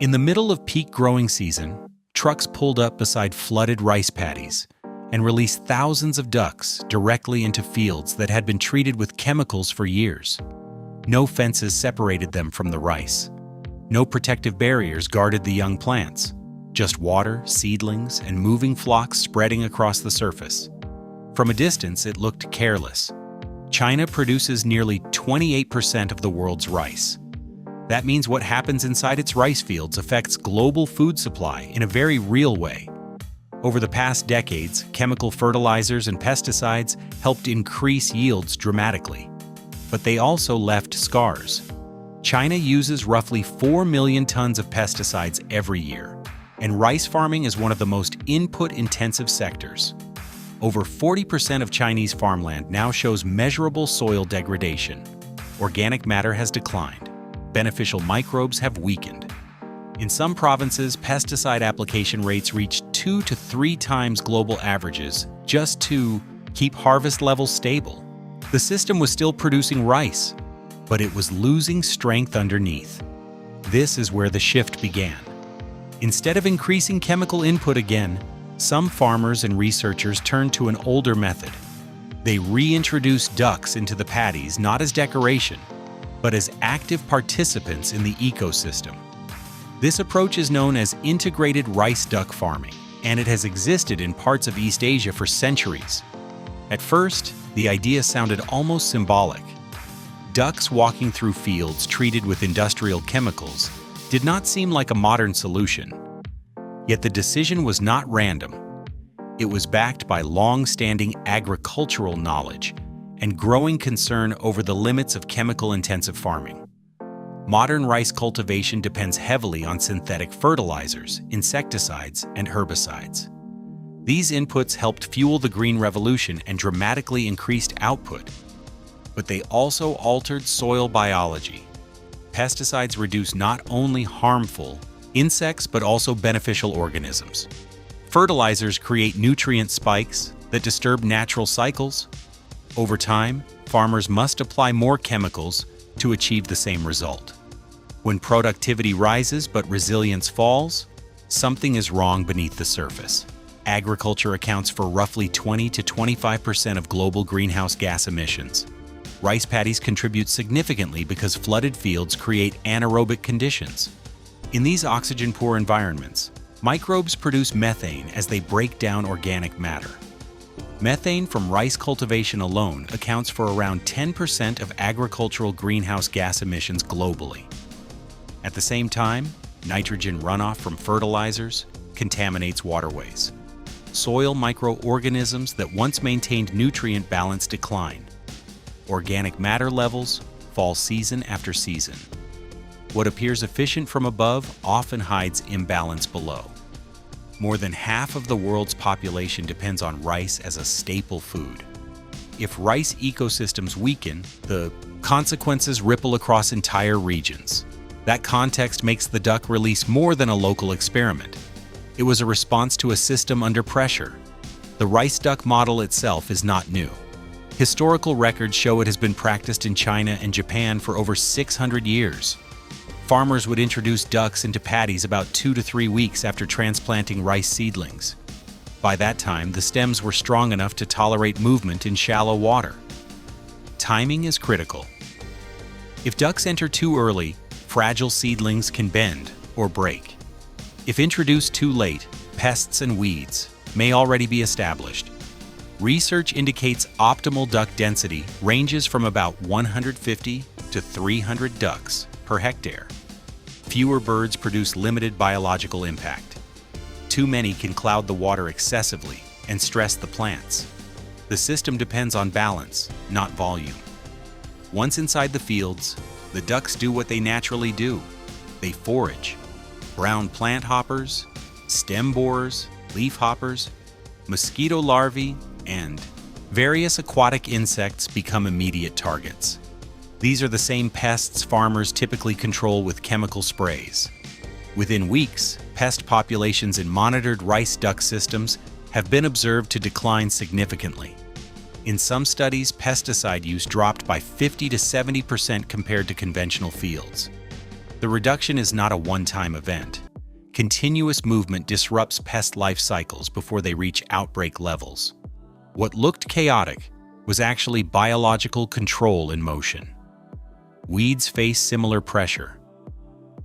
In the middle of peak growing season, trucks pulled up beside flooded rice paddies and released thousands of ducks directly into fields that had been treated with chemicals for years. No fences separated them from the rice. No protective barriers guarded the young plants. Just water, seedlings, and moving flocks spreading across the surface. From a distance, it looked careless. China produces nearly 28% of the world's rice. That means what happens inside its rice fields affects global food supply in a very real way. Over the past decades, chemical fertilizers and pesticides helped increase yields dramatically. But they also left scars. China uses roughly 4 million tons of pesticides every year, and rice farming is one of the most input-intensive sectors. Over 40% of Chinese farmland now shows measurable soil degradation. Organic matter has declined. Beneficial microbes have weakened. In some provinces, pesticide application rates reached 2 to 3 times global averages just to keep harvest levels stable. The system was still producing rice, but it was losing strength underneath. This is where the shift began. Instead of increasing chemical input again, some farmers and researchers turned to an older method. They reintroduced ducks into the paddies not as decoration, but as active participants in the ecosystem. This approach is known as integrated rice duck farming, and it has existed in parts of East Asia for centuries. At first, the idea sounded almost symbolic. Ducks walking through fields treated with industrial chemicals did not seem like a modern solution. Yet the decision was not random. It was backed by long-standing agricultural knowledge and growing concern over the limits of chemical-intensive farming. Modern rice cultivation depends heavily on synthetic fertilizers, insecticides, and herbicides. These inputs helped fuel the Green Revolution and dramatically increased output. But they also altered soil biology. Pesticides reduce not only harmful insects but also beneficial organisms. Fertilizers create nutrient spikes that disturb natural cycles. Over time, farmers must apply more chemicals to achieve the same result. When productivity rises but resilience falls, something is wrong beneath the surface. Agriculture accounts for roughly 20 to 25% of global greenhouse gas emissions. Rice paddies contribute significantly because flooded fields create anaerobic conditions. In these oxygen-poor environments, microbes produce methane as they break down organic matter. Methane from rice cultivation alone accounts for around 10% of agricultural greenhouse gas emissions globally. At the same time, nitrogen runoff from fertilizers contaminates waterways. Soil microorganisms that once maintained nutrient balance decline. Organic matter levels fall season after season. What appears efficient from above often hides imbalance below. More than half of the world's population depends on rice as a staple food. If rice ecosystems weaken, the consequences ripple across entire regions. That context makes the duck release more than a local experiment. It was a response to a system under pressure. The rice duck model itself is not new. Historical records show it has been practiced in China and Japan for over 600 years. Farmers would introduce ducks into paddies about 2 to 3 weeks after transplanting rice seedlings. By that time, the stems were strong enough to tolerate movement in shallow water. Timing is critical. If ducks enter too early, fragile seedlings can bend or break. If introduced too late, pests and weeds may already be established. Research indicates optimal duck density ranges from about 150 to 300 ducks per hectare. Fewer birds produce limited biological impact. Too many can cloud the water excessively and stress the plants. The system depends on balance, not volume. Once inside the fields, the ducks do what they naturally do. They forage. Brown plant hoppers, stem borers, leaf hoppers, mosquito larvae, and various aquatic insects become immediate targets. These are the same pests farmers typically control with chemical sprays. Within weeks, pest populations in monitored rice duck systems have been observed to decline significantly. In some studies, pesticide use dropped by 50 to 70% compared to conventional fields. The reduction is not a one-time event. Continuous movement disrupts pest life cycles before they reach outbreak levels. What looked chaotic was actually biological control in motion. Weeds face similar pressure.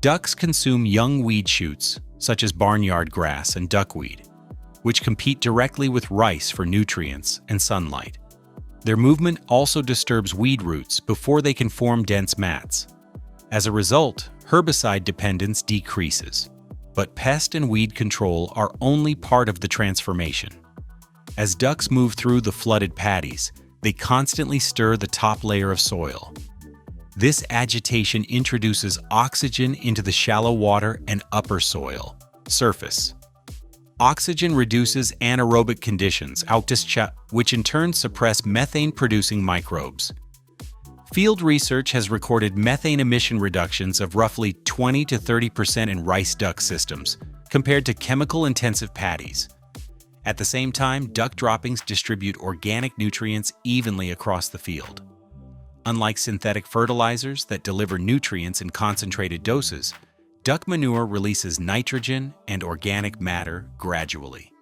Ducks consume young weed shoots, such as barnyard grass and duckweed, which compete directly with rice for nutrients and sunlight. Their movement also disturbs weed roots before they can form dense mats. As a result, herbicide dependence decreases. But pest and weed control are only part of the transformation. As ducks move through the flooded paddies, they constantly stir the top layer of soil. This agitation introduces oxygen into the shallow water and upper soil surface. Oxygen reduces anaerobic conditions, which in turn suppress methane-producing microbes. Field research has recorded methane emission reductions of roughly 20 to 30% in rice duck systems, compared to chemical-intensive paddies. At the same time, duck droppings distribute organic nutrients evenly across the field. Unlike synthetic fertilizers that deliver nutrients in concentrated doses, duck manure releases nitrogen and organic matter gradually.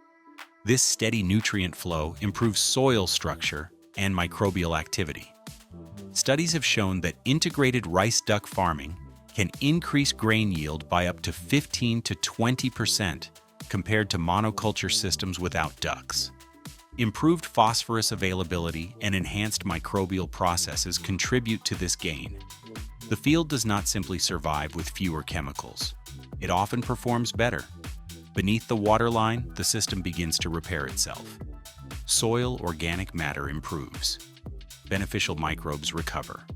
This steady nutrient flow improves soil structure and microbial activity. Studies have shown that integrated rice duck farming can increase grain yield by up to 15 to 20% compared to monoculture systems without ducks. Improved phosphorus availability and enhanced microbial processes contribute to this gain. The field does not simply survive with fewer chemicals. It often performs better. Beneath the waterline, the system begins to repair itself. Soil organic matter improves. Beneficial microbes recover.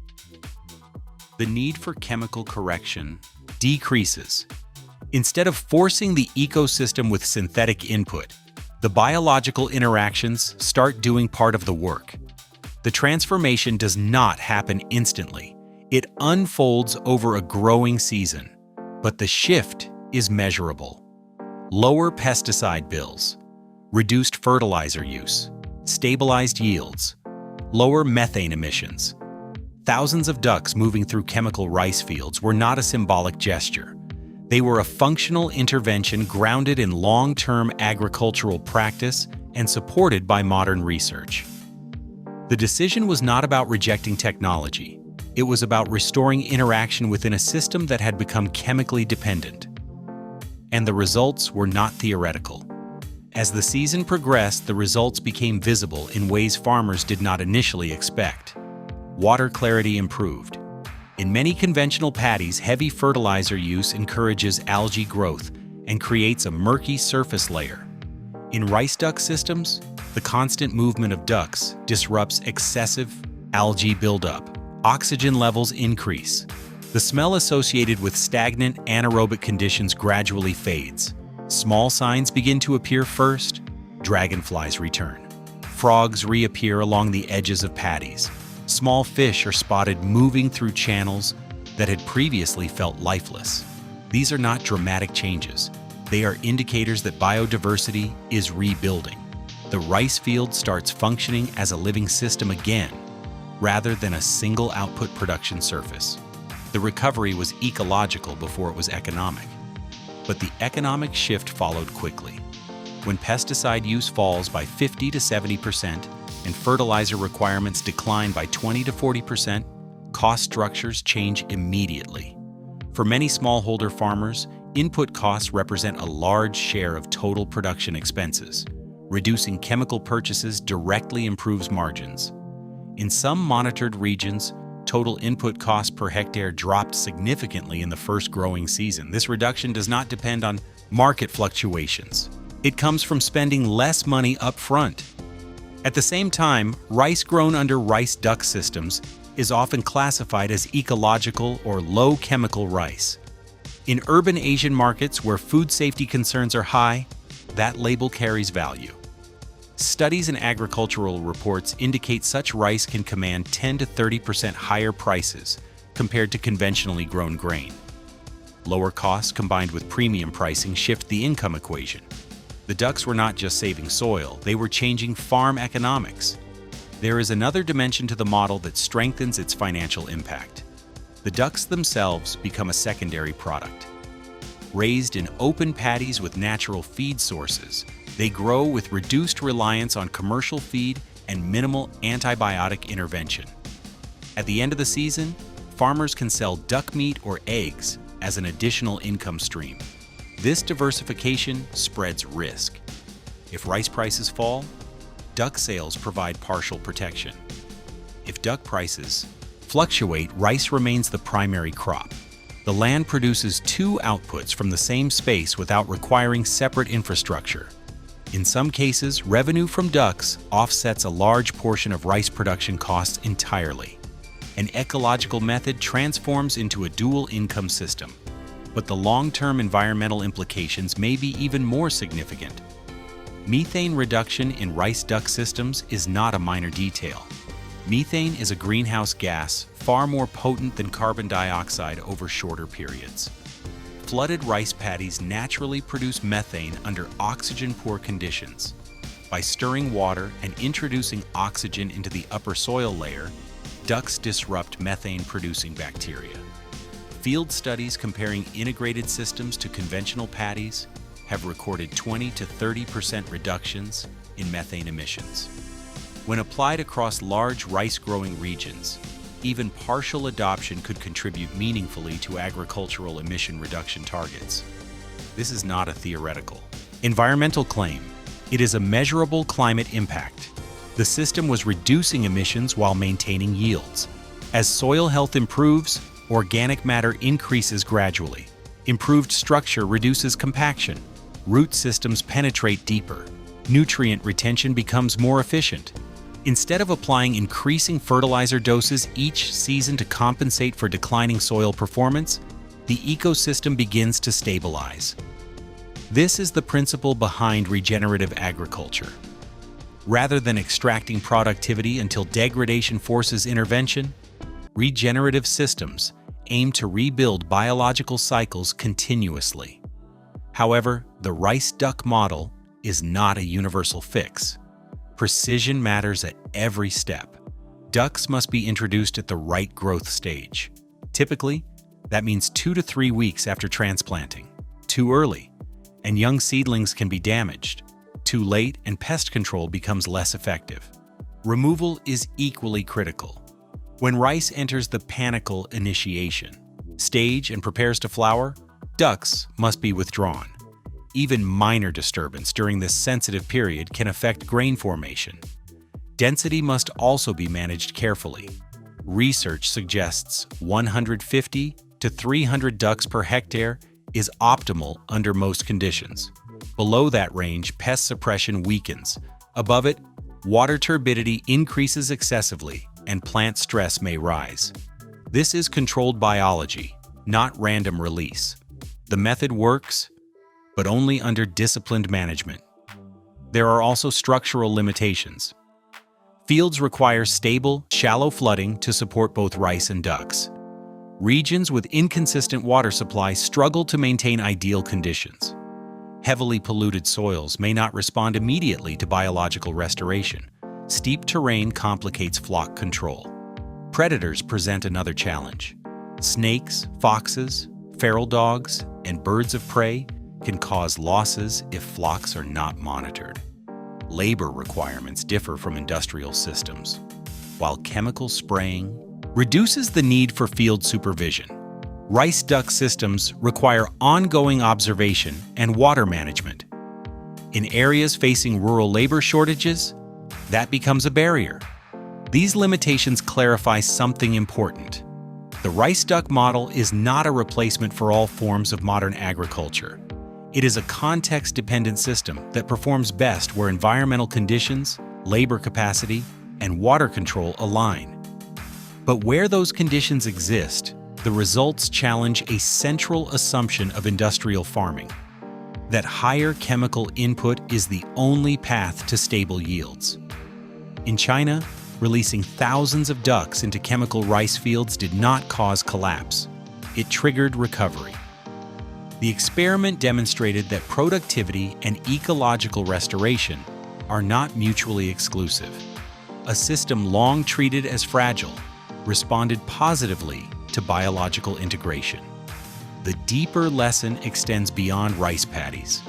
The need for chemical correction decreases. Instead of forcing the ecosystem with synthetic input, the biological interactions start doing part of the work. The transformation does not happen instantly. It unfolds over a growing season, but the shift is measurable. Lower pesticide bills, reduced fertilizer use, stabilized yields, lower methane emissions. Thousands of ducks moving through chemical rice fields were not a symbolic gesture. They were a functional intervention grounded in long-term agricultural practice and supported by modern research. The decision was not about rejecting technology. It was about restoring interaction within a system that had become chemically dependent. And the results were not theoretical. As the season progressed, the results became visible in ways farmers did not initially expect. Water clarity improved. In many conventional paddies, heavy fertilizer use encourages algae growth and creates a murky surface layer. In rice duck systems, the constant movement of ducks disrupts excessive algae buildup. Oxygen levels increase. The smell associated with stagnant anaerobic conditions gradually fades. Small signs begin to appear first. Dragonflies return. Frogs reappear along the edges of paddies. Small fish are spotted moving through channels that had previously felt lifeless. These are not dramatic changes. They are indicators that biodiversity is rebuilding. The rice field starts functioning as a living system again, rather than a single output production surface. The recovery was ecological before it was economic. But the economic shift followed quickly. When pesticide use falls by 50 to 70% and fertilizer requirements decline by 20 to 40%, cost structures change immediately. For many smallholder farmers, input costs represent a large share of total production expenses. Reducing chemical purchases directly improves margins. In some monitored regions, total input cost per hectare dropped significantly in the first growing season. This reduction does not depend on market fluctuations. It comes from spending less money up front. At the same time, rice grown under rice duck systems is often classified as ecological or low-chemical rice. In urban Asian markets where food safety concerns are high, that label carries value. Studies and agricultural reports indicate such rice can command 10 to 30% higher prices compared to conventionally grown grain. Lower costs combined with premium pricing shift the income equation. The ducks were not just saving soil, they were changing farm economics. There is another dimension to the model that strengthens its financial impact. The ducks themselves become a secondary product. Raised in open paddies with natural feed sources, they grow with reduced reliance on commercial feed and minimal antibiotic intervention. At the end of the season, farmers can sell duck meat or eggs as an additional income stream. This diversification spreads risk. If rice prices fall, duck sales provide partial protection. If duck prices fluctuate, rice remains the primary crop. The land produces two outputs from the same space without requiring separate infrastructure. In some cases, revenue from ducks offsets a large portion of rice production costs entirely. An ecological method transforms into a dual income system, but the long-term environmental implications may be even more significant. Methane reduction in rice duck systems is not a minor detail. Methane is a greenhouse gas far more potent than carbon dioxide over shorter periods. Flooded rice paddies naturally produce methane under oxygen-poor conditions. By stirring water and introducing oxygen into the upper soil layer, ducks disrupt methane-producing bacteria. Field studies comparing integrated systems to conventional paddies have recorded 20 to 30% reductions in methane emissions. When applied across large rice-growing regions, even partial adoption could contribute meaningfully to agricultural emission reduction targets. This is not a theoretical environmental claim. It is a measurable climate impact. The system was reducing emissions while maintaining yields. As soil health improves, organic matter increases gradually. Improved structure reduces compaction. Root systems penetrate deeper. Nutrient retention becomes more efficient. Instead of applying increasing fertilizer doses each season to compensate for declining soil performance, the ecosystem begins to stabilize. This is the principle behind regenerative agriculture. Rather than extracting productivity until degradation forces intervention, regenerative systems aim to rebuild biological cycles continuously. However, the rice duck model is not a universal fix. Precision matters at every step. Ducks must be introduced at the right growth stage. Typically, that means 2 to 3 weeks after transplanting. Too early, and young seedlings can be damaged. Too late, and pest control becomes less effective. Removal is equally critical. When rice enters the panicle initiation stage and prepares to flower, ducks must be withdrawn. Even minor disturbance during this sensitive period can affect grain formation. Density must also be managed carefully. Research suggests 150 to 300 ducks per hectare is optimal under most conditions. Below that range, pest suppression weakens. Above it, water turbidity increases excessively and plant stress may rise. This is controlled biology, not random release. The method works, but only under disciplined management. There are also structural limitations. Fields require stable, shallow flooding to support both rice and ducks. Regions with inconsistent water supply struggle to maintain ideal conditions. Heavily polluted soils may not respond immediately to biological restoration. Steep terrain complicates flock control. Predators present another challenge. Snakes, foxes, feral dogs, and birds of prey can cause losses if flocks are not monitored. Labor requirements differ from industrial systems, while chemical spraying reduces the need for field supervision. Rice duck systems require ongoing observation and water management. In areas facing rural labor shortages, that becomes a barrier. These limitations clarify something important. The rice duck model is not a replacement for all forms of modern agriculture. It is a context-dependent system that performs best where environmental conditions, labor capacity, and water control align. But where those conditions exist, the results challenge a central assumption of industrial farming: that higher chemical input is the only path to stable yields. In China, releasing thousands of ducks into chemical rice fields did not cause collapse. It triggered recovery. The experiment demonstrated that productivity and ecological restoration are not mutually exclusive. A system long treated as fragile responded positively to biological integration. The deeper lesson extends beyond rice paddies.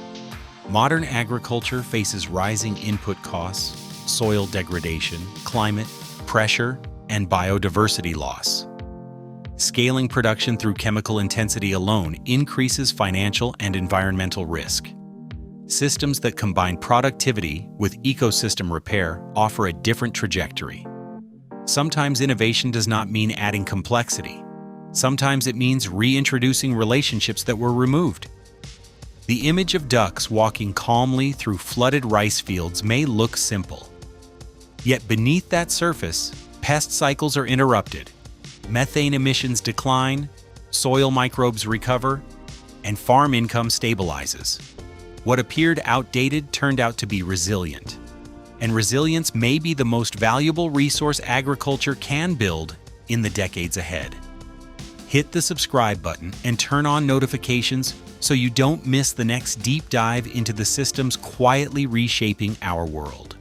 Modern agriculture faces rising input costs, soil degradation, climate, pressure, and biodiversity loss. Scaling production through chemical intensity alone increases financial and environmental risk. Systems that combine productivity with ecosystem repair offer a different trajectory. Sometimes innovation does not mean adding complexity. Sometimes it means reintroducing relationships that were removed. The image of ducks walking calmly through flooded rice fields may look simple. Yet beneath that surface, pest cycles are interrupted, methane emissions decline, soil microbes recover, and farm income stabilizes. What appeared outdated turned out to be resilient. And resilience may be the most valuable resource agriculture can build in the decades ahead. Hit the subscribe button and turn on notifications so you don't miss the next deep dive into the systems quietly reshaping our world.